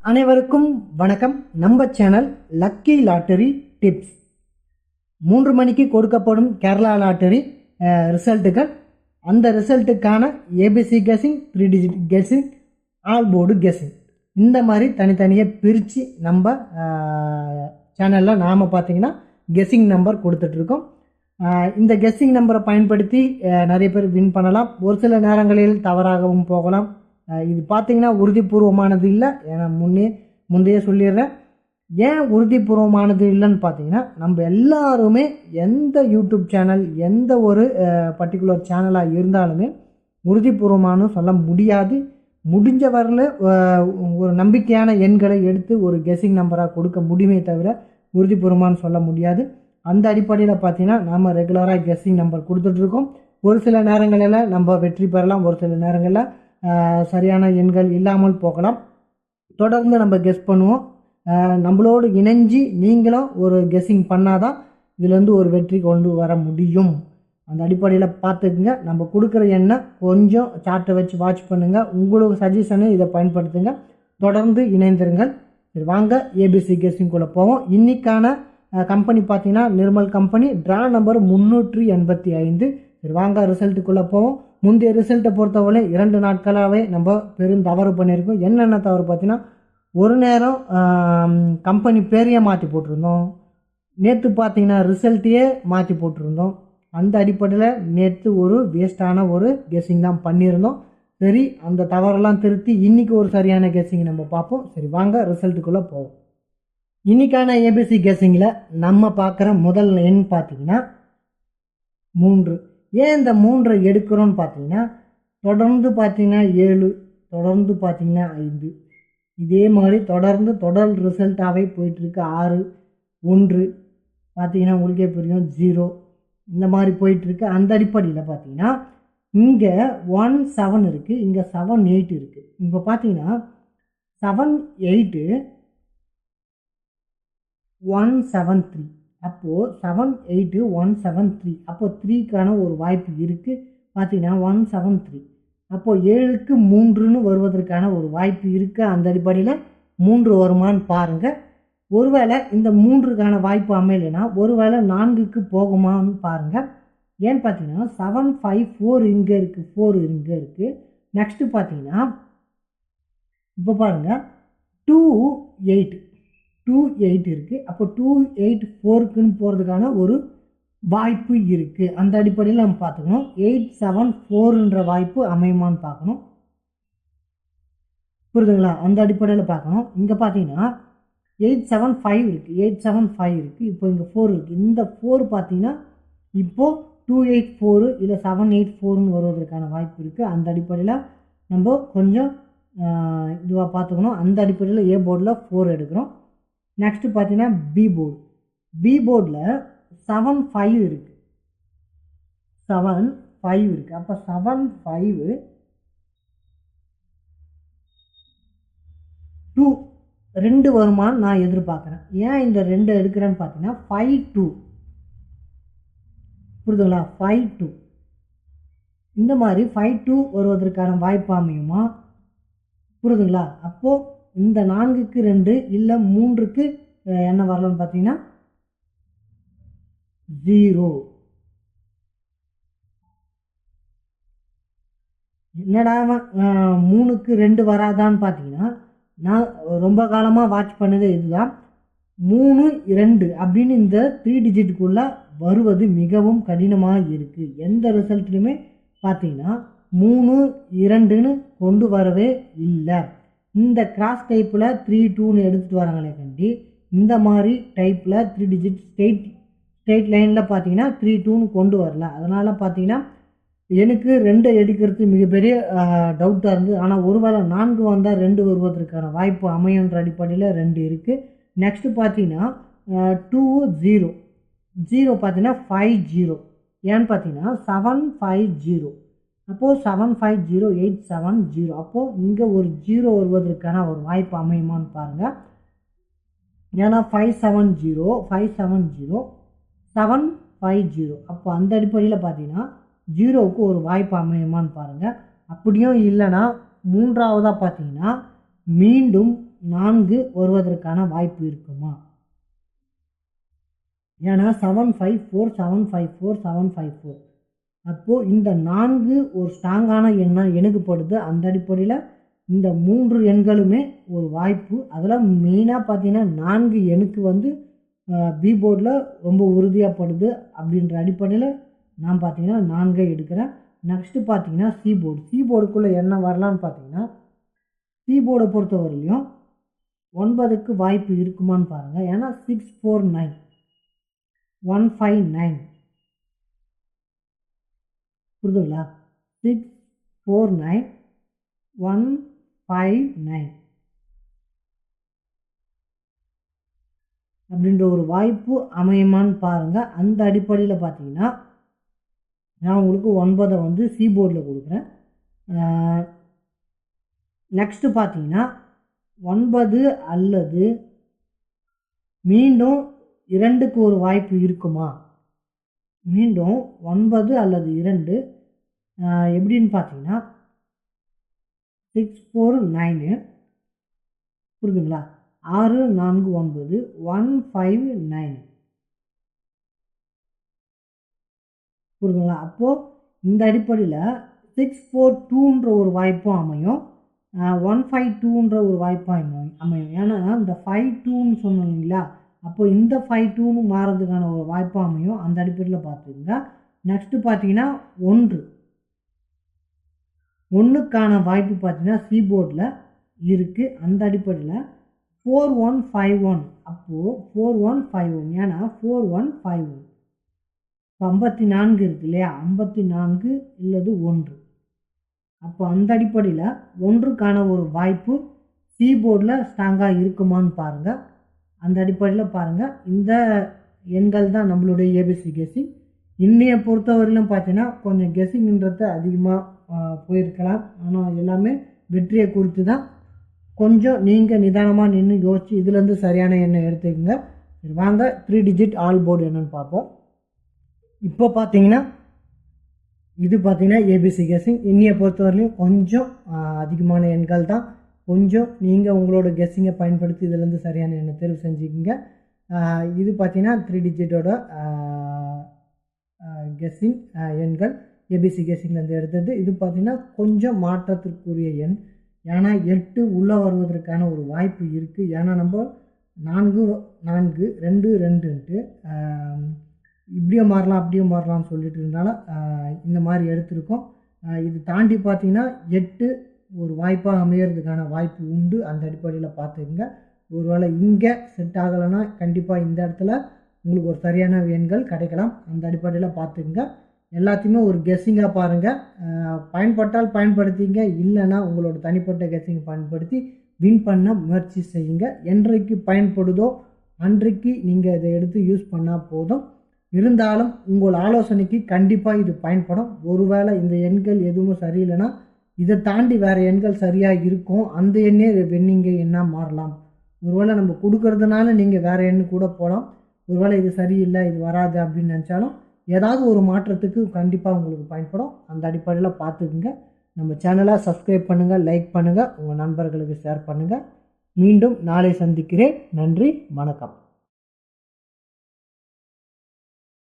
அனைவருக்கும் வணக்கம். நம்ம சேனல் லக்கி லாட்டரி டிப்ஸ். 3 மணிக்கு கொடுக்கப்படும் கேரளா லாட்டரி ரிசல்ட்டுகள், அந்த ரிசல்ட்டுக்கான ABC guessing, 3 digit guessing, all board guessing, இந்த மாதிரி தனித்தனியாக பிரித்து நம்ம சேனலில் நாம் பார்த்திங்கன்னா கெஸ்ஸிங் நம்பர் கொடுத்துட்ருக்கோம். இந்த கெஸ்ஸிங் நம்பரை பயன்படுத்தி நிறைய பேர் வின் பண்ணலாம். ஒரு சில நேரங்களில் தவறாகவும் போகலாம். இது பார்த்திங்கன்னா உறுதிபூர்வமானது இல்லை. ஏன்னா முந்தைய சொல்லிடுறேன். ஏன் உறுதிபூர்வமானது இல்லைன்னு பார்த்தீங்கன்னா, நம்ம எல்லாருமே எந்த யூடியூப் சேனல், எந்த ஒரு பர்டிகுலர் சேனலாக இருந்தாலுமே உறுதிபூர்வமானு சொல்ல முடியாது. முடிஞ்ச வரல ஒரு நம்பிக்கையான எண்களை எடுத்து ஒரு கெஸ்ஸிங் நம்பராக கொடுக்க முடியுமே தவிர உறுதிபூர்வமானு சொல்ல முடியாது. அந்த அடிப்படையில் பார்த்தீங்கன்னா நாம் ரெகுலராக கெஸ்ஸிங் நம்பர் கொடுத்துட்ருக்கோம். ஒரு சில நேரங்களில் நம்ம வெற்றி பெறலாம், ஒரு சில நேரங்களில் சரியான எண்கள் இல்லாமல் போகலாம். தொடர்ந்து நம்ம கெஸ் பண்ணுவோம். நம்மளோடு இணைஞ்சி நீங்களும் ஒரு கெஸ்ஸிங் பண்ணாதான் இதுலேருந்து ஒரு வெற்றி கொண்டு வர முடியும். அந்த அடிப்படையில் பார்த்துக்குங்க. நம்ம கொடுக்குற எண்ணை கொஞ்சம் சார்ட்டை வச்சு வாட்ச் பண்ணுங்கள். உங்களுக்கு சஜஷனை இதை பயன்படுத்துங்க. தொடர்ந்து இணைந்திருங்கள். சரி, வாங்க ஏபிசி கெஸ்ஸிங்குள்ளே போவோம். இன்றைக்கான கம்பெனி பார்த்தீங்கன்னா நிர்மல் கம்பெனி, ட்ரா நம்பர் 385. சரி, வாங்க ரிசல்ட்டுக்குள்ளே போவோம். முந்தைய ரிசல்ட்டை பொறுத்தவரை 2 நாட்களாகவே நம்ம பெரும் தவறு பண்ணியிருக்கோம். என்னென்ன தவறு பார்த்தீங்கன்னா, ஒரு நேரம் கம்பெனி பேரையே மாற்றி போட்டிருந்தோம். நேற்று பார்த்தீங்கன்னா ரிசல்ட்டையே மாற்றி போட்டிருந்தோம். அந்த அடிப்படையில் நேற்று ஒரு வேஸ்டான ஒரு கெஸ்ஸிங் தான் பண்ணியிருந்தோம். சரி, அந்த தவறெல்லாம் திருத்தி இன்றைக்கி ஒரு சரியான கெஸ்ஸிங் நம்ம பார்ப்போம். சரி, வாங்க ரிசல்ட்டுக்குள்ளே போவோம். இன்றைக்கான ஏபிசி கெஸ்ஸிங்கில் நம்ம பார்க்குற முதல் எண் பார்த்தீங்கன்னா 3. ஏன் இந்த 3 எடுக்கிறோன்னு பார்த்தீங்கன்னா, தொடர்ந்து பார்த்தீங்கன்னா 7, தொடர்ந்து பார்த்தீங்கன்னா 5, இதே மாதிரி தொடர் ரிசல்ட்டாகவே போயிட்டுருக்கு. 6, 1 பார்த்தீங்கன்னா உங்களுக்கே புரியும், 0, இந்த மாதிரி போயிட்டுருக்கு. அந்த அடிப்படையில் பார்த்தீங்கன்னா இங்கே 1, 7 இருக்குது, இங்கே 7, 8 இருக்குது. இப்போ பார்த்தீங்கன்னா 7, 8, 1, 7, 3. அப்போது 7, 8, 1, 7, 3. அப்போது 3க்கான ஒரு வாய்ப்பு இருக்குது. பார்த்தீங்கன்னா 1, 7, 3. அப்போது 7க்கு 3ன்னு வருவதற்கான ஒரு வாய்ப்பு இருக்குது. அந்த அடிப்படையில் 3 வருமானு பாருங்கள். ஒருவேளை இந்த 3க்கான வாய்ப்பு அமையலைன்னா ஒருவேளை 4க்கு போகுமான்னு பாருங்கள். ஏன்னு பார்த்தீங்கன்னா 7, 5, 4 இங்கே இருக்குது, 4 இங்கே இருக்குது. நெக்ஸ்ட்டு பார்த்தீங்கன்னா இப்போ பாருங்கள் 2, 8 இருக்குது. அப்போ 2, 8, 4க்குன்னு போகிறதுக்கான ஒரு வாய்ப்பு இருக்குது. அந்த அடிப்படையில் நம்ம பார்த்துக்கணும். 8, 7, 4ன்ற வாய்ப்பு அமையுமான்னு பார்க்கணும். புரியுதுங்களா? அந்த அடிப்படையில் பார்க்கணும். இங்கே பார்த்தீங்கன்னா 8, 7, 5 இருக்குது, 8, 7, 5 இருக்குது. இப்போ இங்கே 4 இருக்குது. இந்த 4 பார்த்தீங்கன்னா இப்போது 2, 8, 4 இல்லை 7, 8, 4ன்னு வருவதற்கான வாய்ப்பு இருக்குது. அந்த அடிப்படையில் நம்ம கொஞ்சம் இதுவாக பார்த்துக்கணும். அந்த அடிப்படையில் ஏ போர்டில் 4 எடுக்கிறோம். நெக்ஸ்ட்டு பார்த்தீங்கன்னா பி போர்டில் 7, 5 இருக்குது, 7, 5 இருக்குது. அப்போ 7, 5, 2 2 வருமானு நான் எதிர்பார்க்குறேன். ஏன் இந்த 2 எடுக்கிறேன்னு பார்த்தீங்கன்னா 5, 2, புரியுதுங்களா? 5, 2 இந்த மாதிரி 5, 2 வருவதற்கான வாய்ப்பு அமையுமா? புரியுதுங்களா? அப்போது இந்த 4க்கு 2 இல்லை 3க்கு என்ன வரலான்னு பார்த்தீங்கன்னா 0. என்னடா 3க்கு 2 வராதான்னு பார்த்தீங்கன்னா, நான் ரொம்ப காலமாக வாட்ச் பண்ணது இதுதான். 3, 2 அப்படின்னு இந்த 3 டிஜிட்டுக்குள்ளே வருவது மிகவும் கடினமாக இருக்குது. எந்த ரிசல்ட்லையுமே பார்த்தீங்கன்னா 3, 2ன்னு கொண்டு வரவே இல்லை. இந்த கிராஸ் டைப்பில் 3, 2ன்னு எடுத்துகிட்டு வராங்களே கண்டி, இந்த மாதிரி டைப்பில் 3 டிஜிட் ஸ்ட்ரெயிட் லைனில் பார்த்தீங்கன்னா 3, 2ன்னு கொண்டு வரல. அதனால் பார்த்தீங்கன்னா எனக்கு 2 எடுக்கிறது மிகப்பெரிய டவுட்டாக இருந்தது. ஆனால் ஒருவேளை 4 வந்தால் 2 வருவதற்கான வாய்ப்பு அமையுன்ற அடிப்படையில் 2 இருக்குது. நெக்ஸ்ட்டு பார்த்தீங்கன்னா 2, 0 பார்த்தீங்கன்னா 5, 0. ஏன்னு பார்த்தீங்கன்னா 7, 5, 0. அப்போது 7, 5, 0, 8, 7, 0. அப்போது இங்கே ஒரு 0 வருவதற்கான ஒரு வாய்ப்பு அமையுமான்னு பாருங்கள். ஏன்னா 5, 7, 0, 5, 7, 0, 7, 5, 0. அப்போ அந்த அடிப்படையில் பார்த்தீங்கன்னா 0க்கு ஒரு வாய்ப்பு அமையுமான்னு பாருங்கள். அப்படியும் இல்லைன்னா மூன்றாவதாக பார்த்தீங்கன்னா மீண்டும் 4 வருவதற்கான வாய்ப்பு இருக்குமா? ஏன்னா 754 அப்போது இந்த 4 ஒரு ஸ்ட்ராங்கான எண்ணாக எனக்குப்படுது. அந்த அடிப்படையில் இந்த 3 எண்களுமே ஒரு வாய்ப்பு. அதில் மெயினாக பார்த்தீங்கன்னா 4 எனக்கு வந்து பி போர்டில் ரொம்ப உறுதியாகப்படுது. அப்படின்ற அடிப்படையில் நான் பார்த்தீங்கன்னா 4 எடுக்கிறேன். நெக்ஸ்ட்டு பார்த்தீங்கன்னா சி போர்டுக்குள்ளே என்ன வரலான்னு பார்த்தீங்கன்னா, சி போர்டை பொறுத்தவரையிலையும் 9க்கு வாய்ப்பு இருக்குமான்னு பாருங்கள். ஏன்னா 649 159 புரிதுங்களா? 649 159 அப்படின்ற ஒரு வாய்ப்பு அமையுமான்னு பாருங்கள். அந்த அடிப்படையில் பார்த்தீங்கன்னா நான் உங்களுக்கு 9 வந்து சி போர்டில் கொடுக்குறேன். நெக்ஸ்ட்டு பார்த்தீங்கன்னா 9 அல்லது மீண்டும் 2க்கு ஒரு வாய்ப்பு இருக்குமா? மீண்டும் 9 அல்லது 2 எப்படின்னு பார்த்தீங்கன்னா 649 புரியுதுங்களா? 649 159 புரியுதுங்களா? அப்போது இந்த அடிப்படையில் 642ன்ற ஒரு வாய்ப்பும் அமையும், 152ன்ற ஒரு வாய்ப்பும் அமையும். ஏன்னா இந்த 52ன்னு சொன்னோம் இல்லைங்களா? அப்போ இந்த 52ன்னு மாறதுக்கான ஒரு வாய்ப்பும் அமையும். அந்த அடிப்படையில் பார்த்துக்கோங்க. நெக்ஸ்ட்டு பார்த்தீங்கன்னா 1க்கான வாய்ப்பு பார்த்தீங்கன்னா சி போர்டில் இருக்குது. அந்த அடிப்படையில் 4151 அப்போது 4151 ஏன்னா 4151 54 இருக்கு இல்லையா? 54 இல்லது 1. அப்போ அந்த அடிப்படையில் 1க்கான ஒரு வாய்ப்பு சி போர்டில் ஸ்ட்ராங்காக இருக்குமான்னு பாருங்கள். அந்த அடிப்படையில் பாருங்கள். இந்த எண்கள் தான் நம்மளுடைய ஏபிசி கெஸ்ஸிங். இன்னையை பொறுத்தவரையிலும் பார்த்தீங்கன்னா கொஞ்சம் கெஸ்ஸிங்ன்றது அதிகமாக போயிருக்கலாம். ஆனால் எல்லாமே வெற்றியை குறித்து தான். கொஞ்சம் நீங்கள் நிதானமாக நின்று யோசிச்சு இதுலேருந்து சரியான எண்ணை எடுத்துக்கோங்க. வாங்க 3 டிஜிட் ஆல் போர்டு என்னென்னு பார்ப்போம். இப்போ பார்த்தீங்கன்னா இது பார்த்தீங்கன்னா ஏபிசி கெஸ்ஸிங். இன்னையை பொறுத்தவரையிலும் கொஞ்சம் அதிகமான எண்கள் தான். கொஞ்சம் நீங்கள் உங்களோட கெஸ்ஸிங்கை பயன்படுத்தி இதிலேருந்து சரியான எண்ணை தேர்வு செஞ்சுக்கிங்க. இது பார்த்தீங்கன்னா 3 டிஜிட்டோட கெஸ்ஸிங் எண்கள் ஏபிசி கெஸ்ஸிங்லேருந்து எடுத்தது. இது பார்த்தீங்கன்னா கொஞ்சம் மாற்றத்திற்குரிய எண். ஏன்னா 8 உள்ளே வருவதற்கான ஒரு வாய்ப்பு இருக்குது. ஏன்னா நம்ம 4 4 2 2ன்ட்டு இப்படியும் மாறலாம் அப்படியும் மாறலாம்னு சொல்லிட்டு இருந்தாலும் இந்த மாதிரி எடுத்திருக்கோம். இது தாண்டி பார்த்தீங்கன்னா 8 ஒரு வாய்ப்பாக அமையறதுக்கான வாய்ப்பு உண்டு. அந்த அடிப்படையில் பார்த்துக்குங்க. ஒருவேளை இங்கே செட் ஆகலைன்னா கண்டிப்பாக இந்த இடத்துல உங்களுக்கு ஒரு சரியான எண்கள் கிடைக்கலாம். அந்த அடிப்படையில் பார்த்துக்குங்க. எல்லாத்தையுமே ஒரு கெஸ்ஸிங்காக பாருங்கள். பயன்பட்டால் பயன்படுத்திங்க, இல்லைன்னா உங்களோட தனிப்பட்ட கெஸ்ஸிங்கை பயன்படுத்தி வின் பண்ண முயற்சி செய்யுங்க. என்றைக்கு பயன்படுதோ அன்றைக்கு நீங்கள் இதை எடுத்து யூஸ் பண்ணால் போதும். இருந்தாலும் உங்கள் ஆலோசனைக்கு கண்டிப்பாக இது பயன்படும். ஒருவேளை இந்த எண்கள் எதுவும் சரியில்லைன்னா இதை தாண்டி வேறு எண்கள் சரியாக இருக்கும். அந்த எண்ணே வெண்ணிங்க எண்ணா மாறலாம். ஒருவேளை நம்ம கொடுக்கறதுனால நீங்கள் வேறு எண்ணு கூட போகலாம். ஒருவேளை இது சரியில்லை, இது வராது அப்படின்னு நினச்சாலும் ஏதாவது ஒரு மாற்றத்துக்கு கண்டிப்பாக உங்களுக்கு பயன்படும். அந்த அடிப்படையில் பார்த்துக்குங்க. நம்ம சேனலை சப்ஸ்கிரைப் பண்ணுங்கள், லைக் பண்ணுங்கள், உங்கள் நண்பர்களுக்கு ஷேர் பண்ணுங்கள். மீண்டும் நாளை சந்திக்கிறேன். நன்றி, வணக்கம்.